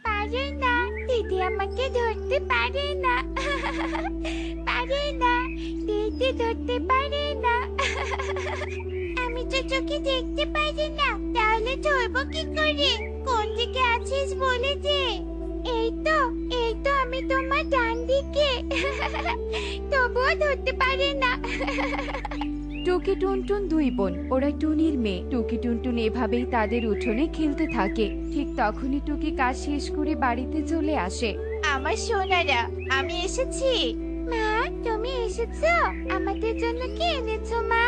পারে না, দিদি আমাকে ধরতে পারে না। পারে না, দিদি ধরতে পারে না। আমি তো চোখে দেখতে পারি না, তাহলে ধরবো কি করে? কোন দিকে আছিস বলে দে। এই তো, এই তো আমি তোমার ডান দিকে। তবুও ধরতে পারে না। টুকি টুনটুন দুই বোন, ওরা টুনির মেয়ে। টুকি টুনটুন এভাবেই তাদের উঠোনে খেলতে থাকে। ঠিক তখনই টুকি কাজ শেষ করে বাড়িতে চলে আসে। আমার সোনারা, আমি এসেছি। মা, তুমি এসেছো? আমাদের জন্য কি এনেছো মা?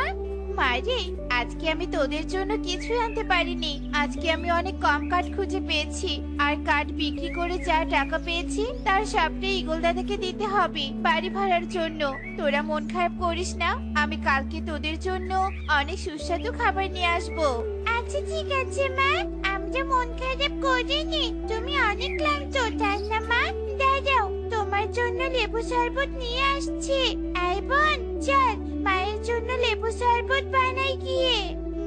মারে, আজকে আমি তোদের জন্য কিছুই আনতে পারিনি। আজকে আমি অনেক কম কাঠ খুঁজে পেয়েছি, আর কাঠ বিক্রি করে যা টাকা পেয়েছি তার সবটাই ঈগল দাদাকে দিতে হবে বাড়ি ভাড়ার জন্য। তোরা মন খারাপ করিস না, আমি কালকে তোদের জন্য অনেক সুস্বাদু খাবার নিয়ে আসবো। আচ্ছা ঠিক আছে মা, আমরা মন খারাপ করিনি। তুমি অনেক ক্লান্ত তাই না মা? দাঁড়াও, তোমার জন্য লেবু শরবত নিয়ে আসছি। এই বোন, চল মায়ের জন্য লেবু শরবত বানাই গিয়ে।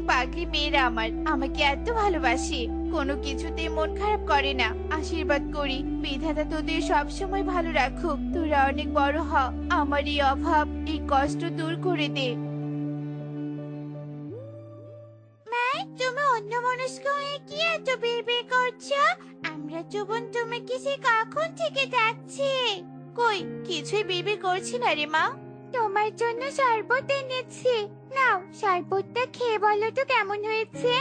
পাগলি মেয়েরা আমার আমাকে এত ভালোবাসে, কোনো কিছুতেই মন খারাপ করে না। আশীর্বাদ করি বিধাতা তোদের সব সময় ভালো রাখুক। তোরা অনেক বড় হ, আমার এই অভাব, এই কষ্ট দূর করে দে। মা, তুমি অন্যমনস্ক হয়ে কি এত বিড়বিড় করছো? আমরা চুবন তোমাকে সে কখন থেকে ডাকছি। কই, কিছুই বিড়বিড় করছি না রে মা। তোমার জন্য শরবত এনেছি, নাও শরবতটা খেয়ে বলো তো কেমন হয়েছে।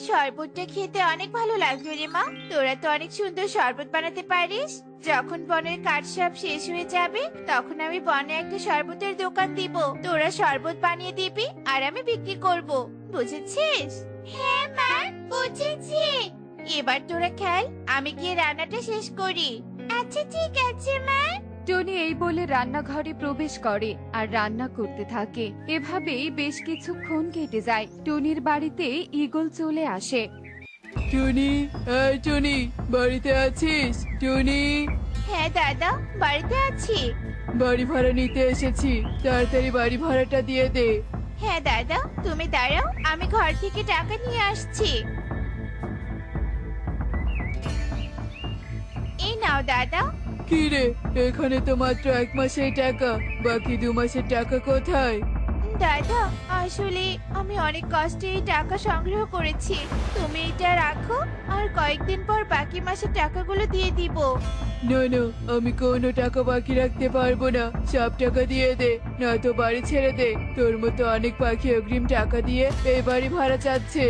শরবতটা খেতে অনেক ভালো লাগলো রে মা। তোরা তো অনেক সুন্দর শরবত বানাতে পারিস। যখন বনের কাঠ সব শেষ হয়ে যাবে তখন আমি বনে একটা শরবতের দোকান দিব। তোরা শরবত বানিয়ে দিবি আর আমি বিক্রি করব, বুঝেছিস? হ্যাঁ মা, বুঝেছি। এবার তোরা খেল, আমি গিয়ে রান্নাটা শেষ করি। আচ্ছা ঠিক আছে মা। টনি এই বলে রান্নাঘরে প্রবেশ করে আর রান্না করতে থাকে। এভাবেই বেশ কিছুক্ষণ কেটে যায়। টনির বাড়িতে ঈগল চলে আসে। টুনি, এই টুনি, বাড়িতে আছিস? টুনি, হ্যাঁ দাদা, বাড়িতে আছি। বাড়ি ভাড়া নিতে এসেছি, তাড়াতাড়ি বাড়ি ভাড়াটা দিয়ে দে। হ্যাঁ দাদা, তুমি দাঁড়াও, আমি ঘর থেকে টাকা নিয়ে আসছি। এই নাও দাদা। কি রে, এখানে তো মাত্র 1 মাসের টাকা, বাকি 2 মাসের টাকা কোথায়? দাদা, আসলে আমি অনেক কষ্টে এই টাকা সংগ্রহ করেছি। তুমি এটা রাখো, আর কয়েকদিন পর বাকি মাসের টাকাগুলো দিয়ে দিব। না না, আমি কোনো টাকা বাকি রাখতে পারবো না, সব টাকা দিয়ে দে, নয়তো বাড়ি ছেড়ে দে। তোর মতো অনেক পাখি অগ্রিম টাকা দিয়ে এই বাড়ি ভাড়া চাচ্ছে।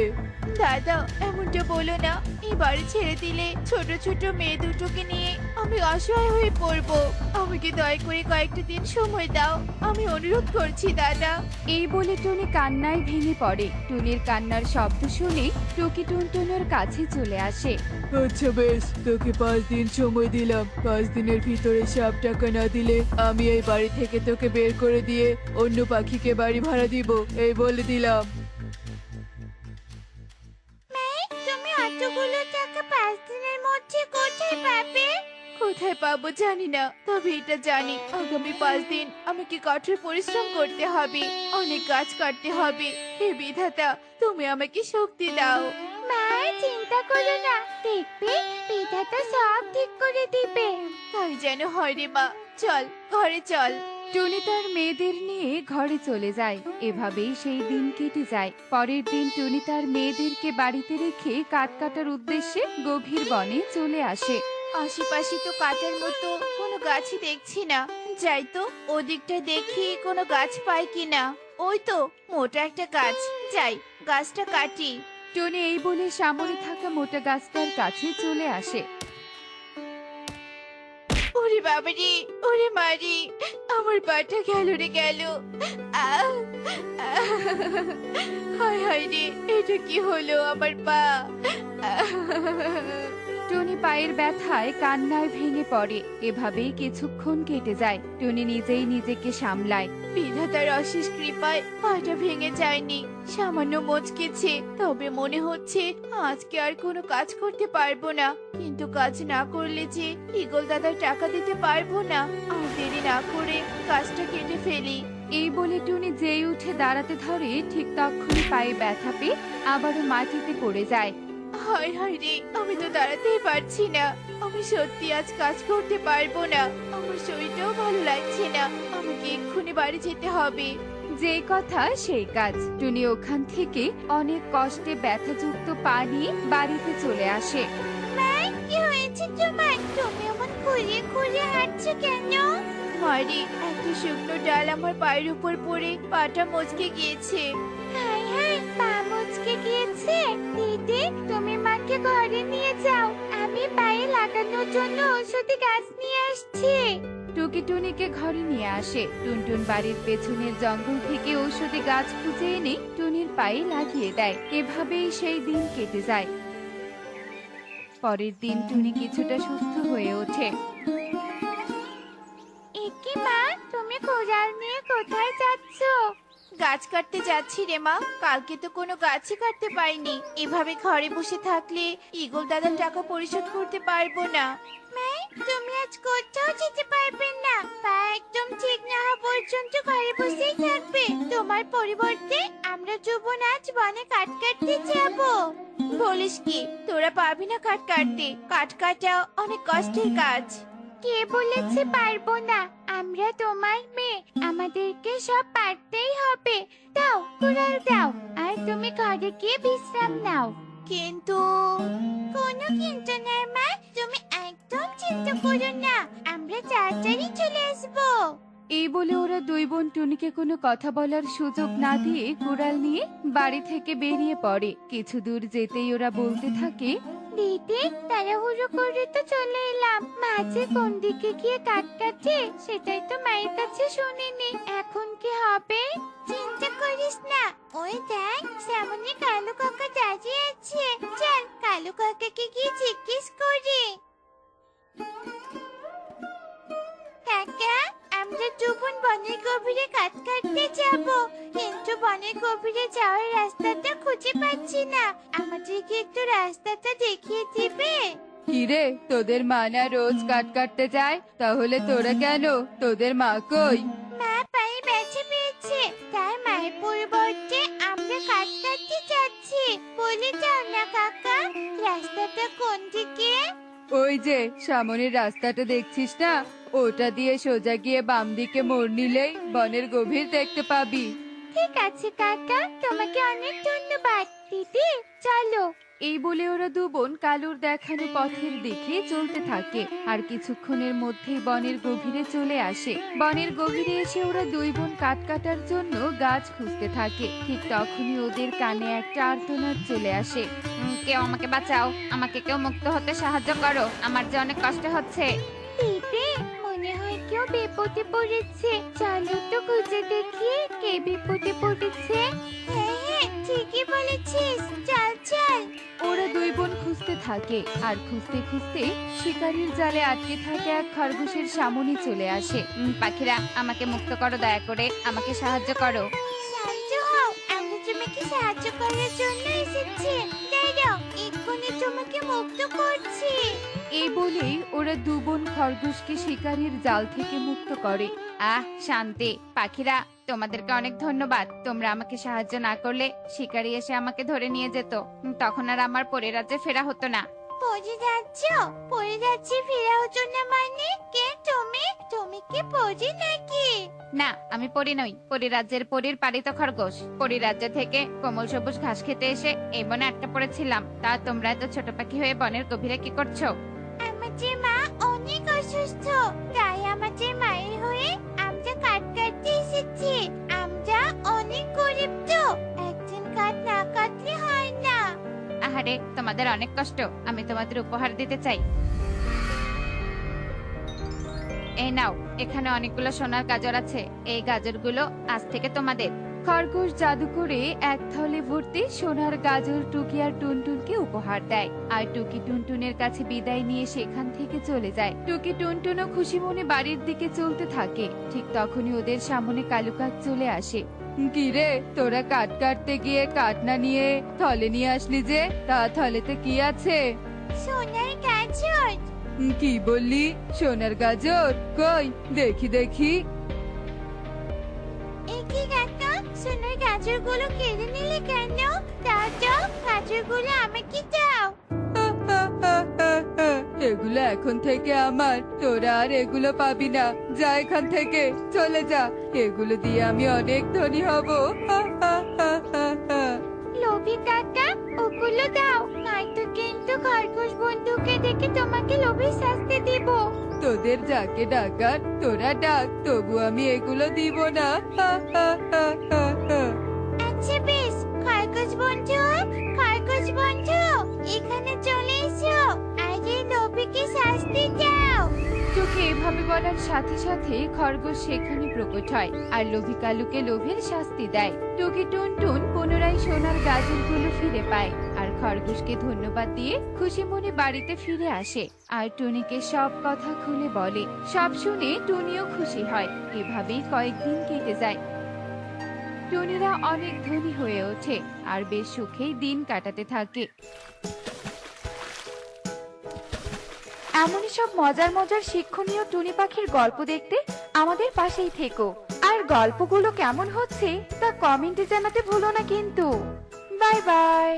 দাদা, এমনটা বলো না। এই বাড়ি ছেড়ে দিলে ছোট ছোট মেয়ে দুটোকে নিয়ে আমি অসহায় হয়ে পড়বো। আমাকে দয়া করে কয়েকটা দিন সময় দাও, আমি অনুরোধ করছি দাদা। এই বলে টনি কান্নায় ভেঙে পড়ে। টুনির কান্নার শব্দ শুনে টুকি টুনটুনের কাছে চলে আসে। আচ্ছা বেশ, তোকে 5 দিন সময় দিলাম। 5 দিনের ভিতরে সব টাকা না দিলে আমি এই বাড়ি থেকে তোকে বের করে দিয়ে অন্য পাখিকে বাড়ি ভাড়া দিব, এই বলে দিলাম। তুমি অতগুলো টাকা 5 দিনের মধ্যে কোথায় পাবে? কোথায় পাবো জানি না, তবে এটা জানি আগামী 5 দিন আমাকে কঠোর পরিশ্রম করতে হবে, অনেক গাছ কাটতে হবে। হে বিধাতা, তুমি আমাকে শক্তি দাও। মা, চিন্তা করো না, দেখবে বিধাতা সব ঠিক করে দিবে। তাই যেন হয় রে মা। চল, ঘরে চল। টুনি তার মেয়েদের নিয়ে ঘরে চলে যায়। এভাবেই সেই দিন কেটে যায়। পরের দিন টুনি তার মেয়েদেরকে বাড়িতে রেখে কাঠ কাটার উদ্দেশ্যে গভীর বনে চলে আসে। আশেপাশে তো কাটার মতো কোনো গাছই দেখছি না। যাই তো, ওদিকটা দেখি কোনো গাছ পাই কিনা। ওই তো মোটা একটা গাছ, যাই গাছটা কাটি। টনি এই বলে সামনে থাকা মোটা গাছটার কাছে চলে আসে। ওরে বাবারে, ওরে মারি, আমার পাটা গেল রে গেল। আহ! আহ! হায় হায় রে, এটা কি হলো আমার পা? আহ! টনি পায়ের ব্যথায় কান্নায় ভেঙে পড়ে। এভাবেই কিছুক্ষণ কেটে যায়। টনি নিজেই নিজেকে সামলায়। বিধাতার অশেষ কৃপায় পাটা ভেঙে যায়নি, সামান্য মচকেছে। তবে মনে হচ্ছে আজকে আর কোনো কাজ করতে পারবো না। কিন্তু কাজ না করলে যে ঈগল দাদার টাকা দিতে পারবো না। আর দেরি না করে কাজটা কেটে ফেলি। এই বলে টুনি যেই উঠে দাঁড়াতে ধরে ঠিক তখনই পায়ে ব্যথা পেয়ে আবারও মাটিতে পড়ে যায়। হায় হায় রে, আমি তো দাঁড়াতেই পারছি না। আমি সত্যি আজ কাজ করতে পারবো না। আমার শরীরটাও ভালো লাগছে না। আমাকে এক্ষুনি বাড়ি যেতে হবে। যে কথা সেই কাজ। টুনি ওখান থেকে অনেক কষ্টে ব্যথাযুক্ত পা নিয়ে বাড়িতে চলে আসে। মা, কি হয়েছে তোমার? তুমি এমন খুঁড়িয়ে খুঁড়িয়ে হাঁটছো কেন? মারি, একটা শুকনো ডাল আমার পায়ের উপর পড়ে পাটা মচকে গিয়েছে। হায় হায়, পা মচকে গিয়েছে। দিদি, তুমি মাকে ঘরে নিয়ে যাও। আমি পায়ে লাগানোর জন্য ঔষধি গাছ নিয়ে আসছি। টুকি টুনিকে ঘরে নিয়ে আসে। টুনটুন বাড়ির পেছনের জঙ্গল থেকে ঔষধি গাছ খুঁজে এনে টুনির পায়ে লাগিয়ে দেয়। এভাবেই সেই দিন কেটে যায়। পরের দিন টুনি কিছুটা সুস্থ হয়ে ওঠে। একি মা, তুমি কোদাল নিয়ে কোথায় যাচ্ছ? গাছ কাটতে যাচ্ছি রে মা। কালকে তো কোনো গাছই কাটতে পাইনি। এভাবে ঘরে বসে থাকলে ইগল দাদার টাকা পরিশোধ করতে পারবো না। মা, তুমি আজ কোথাও যেতে পারবে না। পা একদম ঠিক না হওয়া পর্যন্ত ঘরে বসেই থাকবে। তোমার পরিবর্তে আমরা যুবন আজ বনে কাঠ কাটতে যাব। বলিস কি? তোরা পাবি না কাঠ কাটতে। কাঠ কাটা অনেক কষ্টের কাজ। কে বলেছে পারবো না? আমরা তোমার মেয়ে, আমাদেরকে সব পারতেই হবে। দাও, কুড়াল দাও, আর তুমি ঘরে গিয়ে বিশ্রাম নাও। কিন্তু কোনো কিন্তু নয় মা, তুমি একদম চিন্তা করো না। আমরা তাড়াতাড়ি চলে আসবো। এই বলে ওরা দুই বোন টুনিকে কোনো কথা বলার সুযোগ না দিয়ে কুড়াল নিয়ে বাড়ি থেকে বেরিয়ে পড়ে। কিছু দূর যেতেই ওরা বলতে থাকে, দিদি, তাড়াহুড়ো করে তো চলে এলাম। মাঝে কোন দিকে গিয়ে কাট কাটে সেটাই তো মায়ের কাছে শুনিনি। এখন কি হবে? চিন্তা করিস না। ওই দেখ, সামনে কালু কাকা দাঁড়িয়ে আছে। চল, কালু কাকাকে গিয়ে জিজ্ঞেস করি। কাকা, আমরা দুপুন বনের গভীরে কাঠ কাটতে যাব, কিন্তু বনের গভীরে যাওয়ার রাস্তাটা খুঁজে পাচ্ছি না। আমাদেরকে একটু রাস্তাটা দেখিয়ে দিবে? কিরে, তোদের মা না রোজ কাঠ কাটতে যায়? তাহলে তোরা কেন? তোদের মা কই? মা পায়ে ব্যথা পেয়েছে, তাই মায়ের পরিবর্তে আমরা কাঠ কাটতে যাচ্ছি। বলে যাও না কাকা, রাস্তাটা কোন দিকে? ওই যে সামনের রাস্তাটা দেখছিস না, ওটা দিয়ে সোজা গিয়ে বাম দিকে মোড় নিলেই বনের গভীর দেখতে পাবি। ঠিক আছে কাকা, তোমাকে অনেক ধন্যবাদ। দিদি, চলো। এই বলে ওরা দু বোন কালুর দেখানো পথের দিকে চলতে থাকে। আর কিছুক্ষণের মধ্যেই বনের গভীরে চলে আসে। বনের গভীরে এসে ওরা দুই বোন কাঠ কাটার জন্য গাছ খুঁজতে থাকে। ঠিক তখনই ওদের কানে একটা আর্তনাদ চলে আসে। কেউ আমাকে বাঁচাও, আমাকে কেউ মুক্ত হতে সাহায্য করো, আমার যে অনেক কষ্ট হচ্ছে। দিদি, মনে হয় কেউ বিপদে পড়েছে। চলো তো খুঁজে দেখি কে বিপদে পড়েছে। হ্যাঁ হ্যাঁ, ঠিকই বলেছিস। চল চল। ওরা দুই বোন খুঁজতে থাকে। আর খুঁজতে খুঁজতে শিকারীর জালে আটকে থাকা এক খরগোশের সামনে চলে আসে। পাখিরা, আমাকে মুক্ত করো, দয়া করে আমাকে সাহায্য করো। শান্ত হও, আমরা তোমাকে সাহায্য করার জন্য এসেছি। দাঁড়াও, এক্ষুনি তোমাকে মুক্ত করছি। এই বলেই ওরা দু বোন খরগোশকে শিকারীর জাল থেকে মুক্ত করে। আহ, শান্তি। পাখিরা, তোমাদেরকে অনেক ধন্যবাদ। তোমরা আমাকে সাহায্য না করলে শিকারী এসে আমাকে ধরে নিয়ে যেত। তখন আর আমার পরিরাজ্যে ফেরা হতো না। পড়ে যাচ্ছ? পড়ে যাচ্ছি ফেরা হতো না মানে? কে তুমি? তুমি কি পড়ি নাকি? না, আমি পরি নই। পরিরাজ্যের পরীর পালিত খরগোশ। পরিরাজ্য থেকে কোমল সবুজ ঘাস খেতে এসে এই বনে আটকা পড়েছিলাম। তা তোমরা এত ছোট পাখি হয়ে বনের গভীরে কি করছো? আমাদের মা অনেক অসুস্থ, তাই আমাদের মায়ের হয়ে আমরা কাঠ কাটতে এসেছি। আমরা অনেক গরিব তো, একদিন কাঠ না কাটলে হয় না। আহারে, তোমাদের অনেক কষ্ট। আমি তোমাদের উপহার দিতে চাই। এই নাও, এখানে অনেকগুলো সোনার গাজর আছে। এই গাজরগুলো আজ থেকে তোমাদের। খরগোশ জাদু করে এক থলে ভর্তি সোনার গাজর টুকি আর টুনটুনকে উপহার দেয়। আর টুকি টুনটুনের কাছে বিদায় নিয়ে সেখান থেকে চলে যায়। টুকি টুনটুনও খুশি মনে বাড়ির দিকে চলতে থাকে। ঠিক তখনই ওদের সামনে কালুকাক চলে আসে। কি রে, তোরা কাঠ কাটতে গিয়ে কাঠ না নিয়ে থলে নিয়ে আসলি যে? তা থলেতে কি আছে? সোনার গাজর। কি বললি? সোনার গাজর? কই দেখি দেখি। একি কাকা, সোনার গাজরগুলো কেড়ে নিলে কেন? দাও দাও, গাজরগুলো আমাকে দাও। এখন থেকে আমার, তোরা আর এগুলো পাবি না। যা এখান থেকে, চলে যা। এগুলো দিয়ে আমি অনেক ধনী হব। হা, হা, হা, হা, হা। লোভী কাকা, ওগুলো দাও, নয়তো কিন্তু খরগোশ বন্ধুকে দেখে তোমাকে লোভীর শাস্তি দিব। তোদের যাকে ডাকার তোরা ডাক, তবু আমি এগুলো দিব না। হা, হা, হা, হা, হা। আচ্ছা বেশ, খরগোশ বন্ধু, খরগোশ বন্ধু, এখানে চলে এসো, আর এই লোভীকে শাস্তি দাও। টুকি এভাবে বলার সাথে সাথে খরগোশ সেখানে প্রকট হয় আর লোভী কালুকে লোভের শাস্তি দেয়। টুকি টুনটুন পুনরায় সোনার গাজরগুলো ফিরে পায় আর খরগোশকে ধন্যবাদ দিয়ে খুশি মনে বাড়িতে ফিরে আসে আর টুনিকে সব কথা খুলে বলে। সব শুনে টুনিও খুশি হয়। এভাবেই কয়েকদিন কেটে যায়। টুনিরা অনেক ধনী হয়ে ওঠে আর বেশ সুখেই দিন কাটাতে থাকে। এমনই সব মজার মজার শিক্ষণীয় টুনি পাখির গল্প দেখতে আমাদের পাশেই থেকো। আর গল্পগুলো কেমন হচ্ছে তা কমেন্টে জানাতে ভুলো না কিন্তু। Bye bye.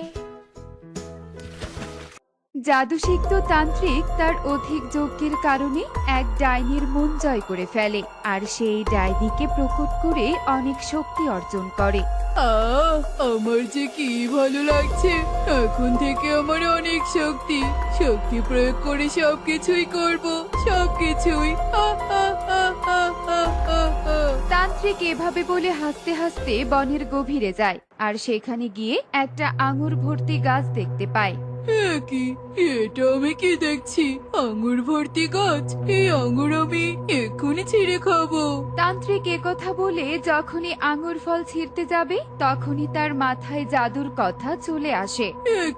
জাদু শিখত তান্ত্রিক তার অধিক যজ্ঞের কারণে এক ডাইনির মন জয় করে ফেলে আর সেই ডাইনিকে প্রকট করে অনেক শক্তি অর্জন করে। আমার যে কি ভালো লাগছে। এখন থেকে আমার অনেক শক্তি। শক্তি প্রয়োগ করে সবকিছুই করব, সবকিছুই। তান্ত্রিক এভাবে বলে হাসতে হাসতে বনের গভীরে যায় আর সেখানে গিয়ে একটা আঙুর ভর্তি গাছ দেখতে পায়। কি এটা আমি কি দেখছি? আঙুর ভর্তি গাছ। এই আঙুর আমি এক্ষুনি ছিঁড়ে খাবো। তান্ত্রিক একথা বলে যখনই আঙুর ফল ছিঁড়তে যাবে তখনই তার মাথায় জাদুর কথা চলে আসে।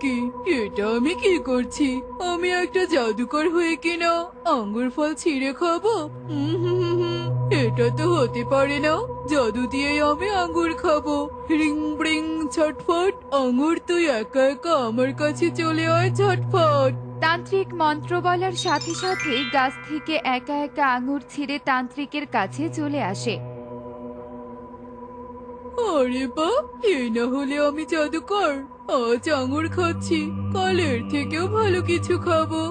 কি এটা আমি কি করছি? আমি একটা জাদুকর হয়ে কিনা আঙ্গুর ফল ছিঁড়ে খাবো? এটা তো হতে পারে না। জাদু দিয়ে আমি আঙ্গুর খাবো। রিং ব্রিং ছটফট, আঙ্গুর তুই একা একা আমার কাছে চলে আয় ঝটফট। তান্ত্রিক মন্ত্র বলার সাথে সাথে গাছ থেকে একা একা আঙুর ছিঁড়ে তান্ত্রিকের কাছে চলে আসে। আরে বা, এ না হলে আমি জাদুকর। আজ আঙ্গুর খাচ্ছি, কাল এর থেকেও ভালো কিছু খাবো।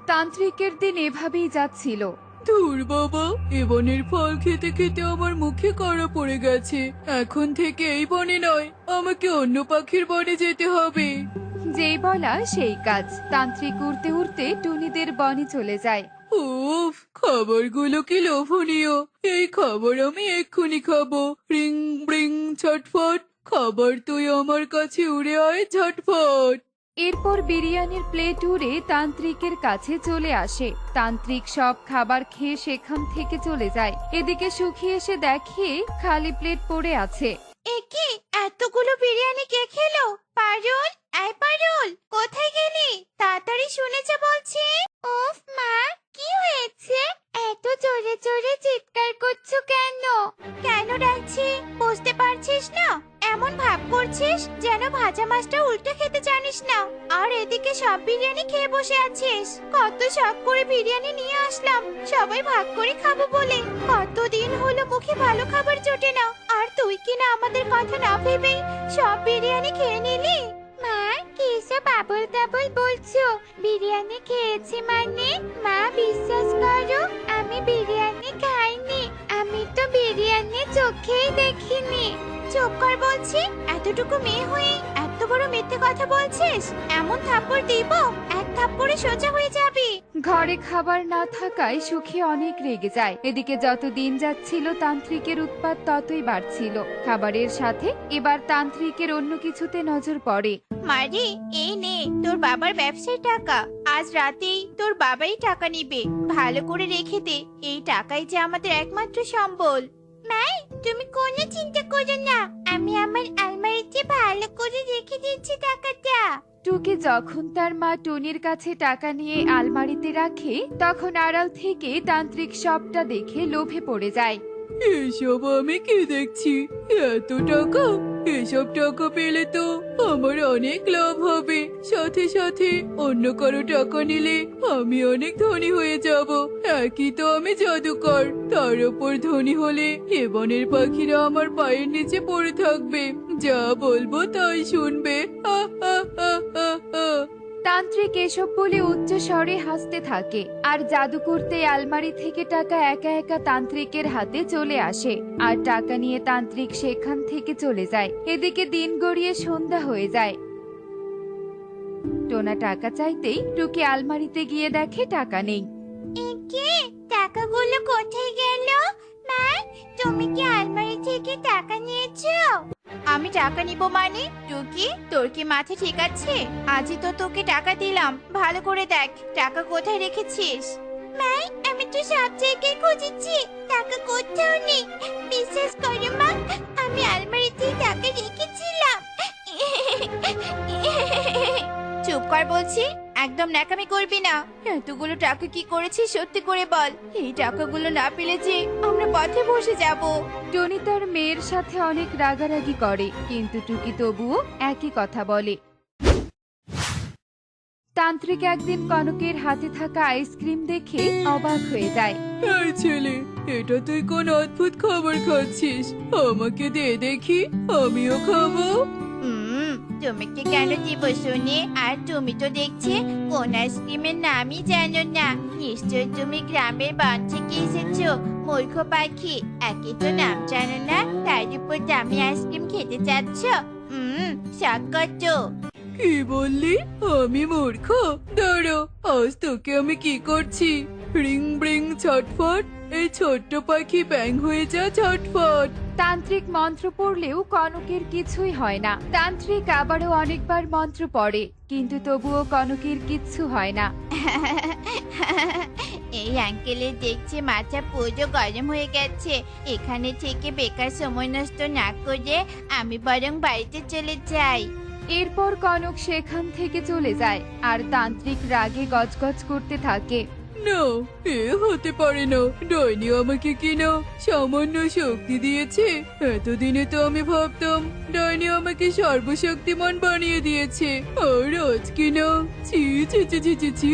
তান্ত্রিকের দিন এভাবেই যাচ্ছিল। ধুর বাবা, এ বনের ফল খেতে খেতে আমার মুখে কড়া পড়ে গেছে। এখন থেকে এই বনে নয়, আমাকে অন্য পাখির বনে যেতে হবে। যেই বলা সেই কাজ। তান্ত্রিক উড়তে উড়তে টুনিদের বনে চলে যায়। উফ, খাবারগুলো কি লোভনীয়। এই খাবার আমি এক্ষুনি খাবো। রিং ব্রিং ছটফট, খাবার তুই আমার কাছে উড়ে আয় ঝটফট। এরপর বিরিয়ানির প্লেট উড়ে তান্ত্রিকের কাছে চলে আসে। তান্ত্রিক সব খাবার খেয়ে সেখান থেকে চলে যায়। এদিকে সুখী এসে দেখে খালি প্লেট পড়ে আছে। একি এতগুলো বিরিয়ানি কে খেলো? পারুল, এই পারুল, কোথায় গেলি? তাড়াতাড়ি শুনে যা বলছি। উফ মা, কি হয়েছে? এত জোরে জোরে চিৎকার করছো কেন? কেন ডাকছি বুঝতে পারছিস না? এমন ভাব করছিস যেন ভাজা মাছটা উল্টে খেতে জানিস না। আর এদিকে সব বিরিয়ানি খেয়ে বসে আছিস। কত শখ করে বিরিয়ানি নিয়ে আসলাম সবাই ভাগ করে খাবো বলে। কতদিন হলো মুখে ভালো খাবার জোটে না, আর তুই কিনা আমাদের কথা না ভেবেই সব বিরিয়ানি খেয়ে নিলি। মা, কি সব আবল তাবল বলছো? বিরিয়ানি খেয়েছি মানে? মা বিশ্বাস করো, আমি বিরিয়ানি খাইনি। আমি তো বিরিয়ানি চোখেই দেখিনি। চুপ কর বলছি। এতটুকু মেয়ে হয়ে এত বড় মিথ্যে কথা বলছিস? এমন থাপ্পড় দিব, এক থাপ্পড়ে সোজা হয়ে যাবি। ঘরে খাবার না থাকায় সুখী অনেক রেগে যায়। এদিকে যত দিন যাচ্ছিল তান্ত্রিকের উৎপাত ততই বাড়ছিল। খাবারের সাথে এবার তান্ত্রিকের অন্য কিছুতে নজর পড়ে। মারি, এই নে তোর বাবার ব্যবসায় টাকা। আজ রাতেই তোর বাবাই টাকা নিবে। ভালো করে রেখে দে, এই টাকাই যে আমাদের একমাত্র সম্বল। মাই, তুমি কোনো চিন্তা করো না, আমি আমার আলমারিতে ভালো করে রেখে দিচ্ছি টাকাটা। টুকি যখন তার মা টুনির কাছে টাকা নিয়ে আলমারিতে রাখে তখন আড়াল থেকে তান্ত্রিক সবটা দেখে লোভে পড়ে যায়। এসব আমি কি দেখছি? এত টাকা! এসব টাকা পেলে তো আমার অনেক লাভ হবে। সাথে সাথে অন্য কারো টাকা নিলে আমি অনেক ধনী হয়ে যাব। একই তো আমি জাদুকর, তার উপর ধনী হলে এ বনের পাখিরা আমার পায়ের নিচে পড়ে থাকবে। যা বলবো তাই শুনবে। তান্ত্রিক এসব বলে উচ্চ স্বরে হাসতে থাকে আর জাদু করতে আলমারি থেকে টাকা একা একা তান্ত্রিকের হাতে চলে আসে আর টাকা নিয়ে তান্ত্রিক সেখান থেকে চলে যায়। এদিকে দিন গড়িয়ে সন্ধ্যা হয়ে যায়। টোনা টাকা চাইতেই টুকি আলমারিতে গিয়ে দেখে টাকা নেই। একে টাকাগুলো কোথায় গেল? মা, তুমি কি আলমারি থেকে টাকা নিয়েছো? আমি টাকা নিব মানে? টুকি, তোর কি মাথা ঠিক আছে? আজই তো তোকে টাকা দিলাম, ভালো করে দেখ টাকা কোথায় রেখেছিস। মা, আমি তো সব জায়গায় খুঁজেছি, টাকা কোথাও নেই। বিশ্বাস করো মা, আমি আলমারিতে টাকা রেখেছিলাম। চুপ কর বলছি, একদম ন্যাকামি করবি না। এতগুলো টাকা কি করেছিস সত্যি করে বল। এই টাকাগুলো না পেলে যে আমরা পথে বসে যাব। টনি তার মেয়ের সাথে অনেক রাগারাগি করে, কিন্তু টুকি তবুও একই কথা বলে। তান্ত্রিক একদিন কনকের হাতে থাকা আইসক্রিম দেখে অবাক হয়ে যায়। এই ছেলে, এটা তুই কোন অদ্ভুত খাবার খাচ্ছিস? আমাকে দে দেখি, আমিও খাবো। তুমি কি কেন দিব শুনি? আর তুমি তো দেখছি কোন আইসক্রিমের নামই জানো না। নিশ্চয় তুমি গ্রামের বন থেকে এসেছো, মূর্খ পাখি। একে তো নাম জানো না, তার উপর দামি আইসক্রিম খেতে চাচ্ছ। সাক্ষাৎ। কি বললি? আমি মূর্খ? দাঁড়ো, আজ তোকে আমি কি করছি। রিং ব্রিং ছটফট, এই ছোট্ট পাখি ব্যাং হয়ে যা ছটফট। তান্ত্রিক মন্ত্র পড়লেও কনকের কিছুই হয় না। তান্ত্রিক আবারও অনেকবার মন্ত্র পড়ে, কিন্তু তবুও কনকের কিচ্ছু হয় না। এই আঙ্কেলের দেখছি মাথা পুজো গরম হয়ে গেছে। এখানে থেকে বেকার সময় নষ্ট না করে আমি বরং বাড়িতে চলে যাই। এরপর কনক সেখান থেকে চলে যায় আর তান্ত্রিক রাগে গজগজ করতে থাকে। না, এ হতে পারে না। ডাইনি আমাকে কিনা সামান্য শক্তি দিয়েছে। এতদিনে তো আমি ভাবতাম ডাইনি আমাকে সর্বশক্তিমান বানিয়ে দিয়েছে, আর আজ কিনা ছি ছি ছি ছি ছি ছি,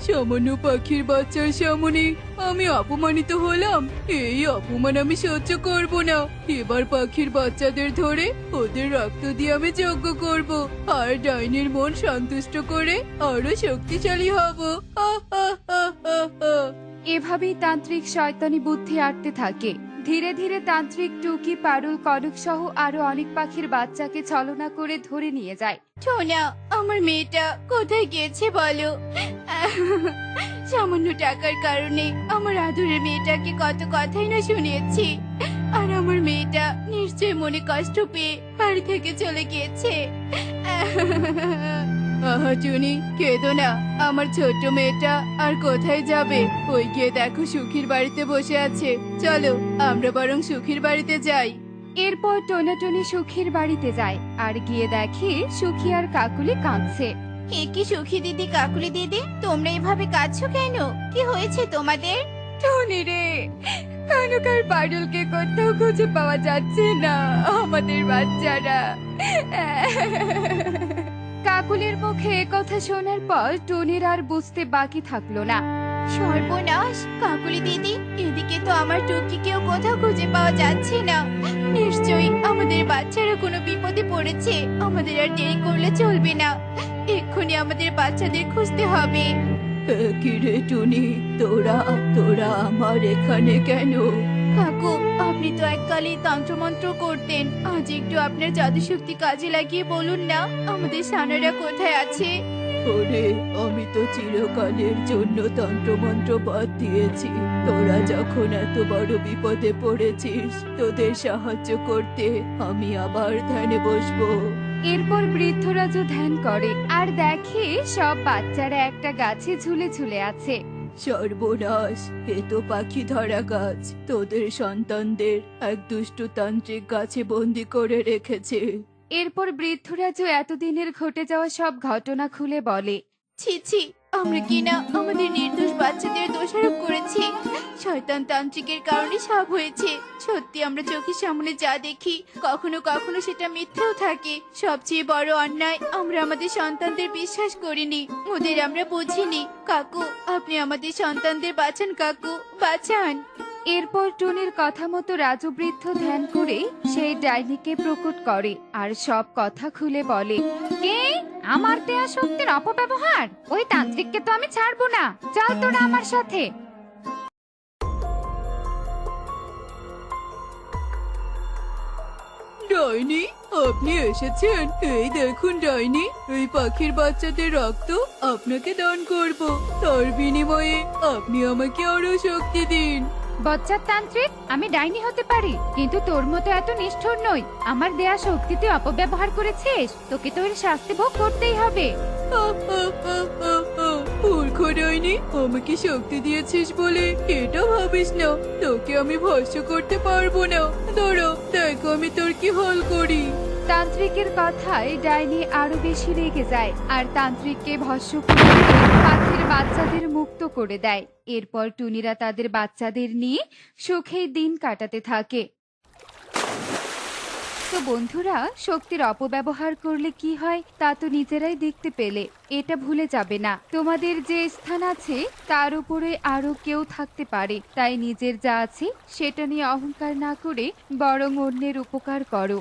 সামান্য পাখির বাচ্চার সামনে আমি অপমানিত হলাম। এই অপমান আমি সহ্য করব না। এবার পাখির বাচ্চাদের ধরে ওদের রক্ত দিয়ে আমি যজ্ঞ করব, আর ডাইনির মন সন্তুষ্ট করে আরো শক্তিশালী হব। আহ আহ আহ আহ আহ। এভাবেই তান্ত্রিক শয়তানি বুদ্ধি আটতে থাকে। ধীরে ধীরে তান্ত্রিক টুকি, পারুল, কনক সহ আরো অনেক পাখির বাচ্চাকে ছলনা করে ধরে নিয়ে যায়। টোনা, আমার মেয়েটা কোথায় গিয়েছে বলো? সামান্য টাকার কারণে আমার আদরের মেয়েটাকে কত কথাই না শুনিয়েছি, আর আমার মেয়েটা নিশ্চয়ই মনে কষ্ট পেয়ে বাড়ি থেকে চলে গিয়েছে। আহা টুনি, কেঁদো না। আমার ছোট্ট মেয়েটা আর কোথায় যাবে? ওই গিয়ে দেখো সুখীর বাড়িতে বসে আছে। চলো আমরা বরং সুখীর বাড়িতে যাই। এরপর টোনাটনি সুখীর বাড়িতে যায় আর গিয়ে দেখে সুখী আর কাকুলি কাঁদছে। এ কি সুখী দিদি, কাকুলি দিদি, তোমরা এভাবে কাঁদছো কেন? কি হয়েছে তোমাদের? টনি রে, কনক আর পারুলকে কোথাও খুঁজে পাওয়া যাচ্ছে না। আমাদের বাচ্চারা। কাকুলির মুখে কথা শোনার পর টনির আর বুঝতে বাকি থাকলো না। সর্বনাশ! কাকুলি দিদি, এদিকে তো আমার টুকিকেও কোথাও খুঁজে পাওয়া যাচ্ছে না। নিশ্চয়ই আমাদের বাচ্চারা কোনো বিপদে পড়েছে। আমাদের আর দেরি করলে চলবে না, এক্ষুনি আমাদের বাচ্চাদের খুঁজতে হবে। কি রে টুনি, তোরা তোরা আমার এখানে কেন? কাকু, আপনি তো এককালে তন্ত্রমন্ত্র করতেন। আজ একটু আপনার জাদুশক্তি কাজে লাগিয়ে বলুন না, আমাদের সানারা কোথায় আছে? ওরে, আমি তো চিরকালের জন্য তন্ত্রমন্ত্র বাদ দিয়েছি। তোরা যখন এত বড় বিপদে পড়েছিস, তোদের সাহায্য করতে আমি আবার ধ্যানে বসবো। এরপর বৃদ্ধরাজও ধ্যান করে আর দেখে সব বাচ্চারা একটা গাছে ঝুলে ঝুলে আছে। সর্বনাশ! এ তো পাখি ধরা গাছ। তোদের সন্তানদের এক দুষ্টু তান্ত্রিক গাছে বন্দি করে রেখেছে। এরপর বৃদ্ধরাজও এতদিনের ঘটে যাওয়া সব ঘটনা খুলে বলে। ছি ছি, আমরা কিনা আমাদের নির্দোষ বাচ্চাদের দোষারোপ করেছি। শয়তান তান্ত্রিকের কারণে সব হয়েছে। সত্যি আমরা চোখের সামনে যা দেখি, কখনো কখনো সেটা মিথ্যেও থাকে। সবচেয়ে বড় অন্যায়, আমরা আমাদের সন্তানদের বিশ্বাস করিনি, ওদের আমরা বুঝিনি। কাকু, আপনি আমাদের সন্তানদের বাঁচান কাকু, বাঁচান। এরপর টুনির কথা মতো রাজু বৃদ্ধ ধ্যান করে সেই ডাইনিকে প্রকট করে আর সব কথা খুলে বলে। কে? আমার দেয়া শক্তির অপব্যবহার? ওই তান্ত্রিককে তো আমি ছাড়বো না। চল তোরা আমার সাথে। ডাইনি, আপনি এসেছেন? এই দেখুন ডাইনি, এই পাখির বাচ্চাদের রক্ত আপনাকে দান করব। তার বিনিময়ে আপনি আমাকে আরো শক্তি দিন। বচ্চার তান্ত্রিক, আমি ডাইনি হতে পারি, কিন্তু তোর মতো এত নিষ্ঠুর নই। আমার দেয়া শক্তি তুই অপব্যবহার করেছিস, তোকে তো এর শাস্তি ভোগ করতেই হবে। মূর্খ ডাইনি, আমাকে শক্তি দিয়েছিস বলে এটা ভাবিস না। তোকে আমি ভস্ম করতে পারবো না। দাঁড়া, দেখো আমি তোর কি হাল করি। তান্ত্রিকের কথায় ডাইনি আরো বেশি রেগে যায় আর তান্ত্রিককে ভস্ম করে দিয়ে পাখির বাচ্চাদের মুক্ত করে দেয়। এরপর টুনিরা তাদের বাচ্চাদের নিয়ে সুখে দিন কাটাতে থাকে। তো বন্ধুরা, শক্তির অপব্যবহার করলে কি হয় তা তো নিজেরাই দেখতে পেলে। এটা ভুলে যাবে না, তোমাদের যে স্থান আছে তার উপরে আরো কেউ থাকতে পারে। তাই নিজের যা আছে সেটা নিয়ে অহংকার না করে বরং অন্যের উপকার করো।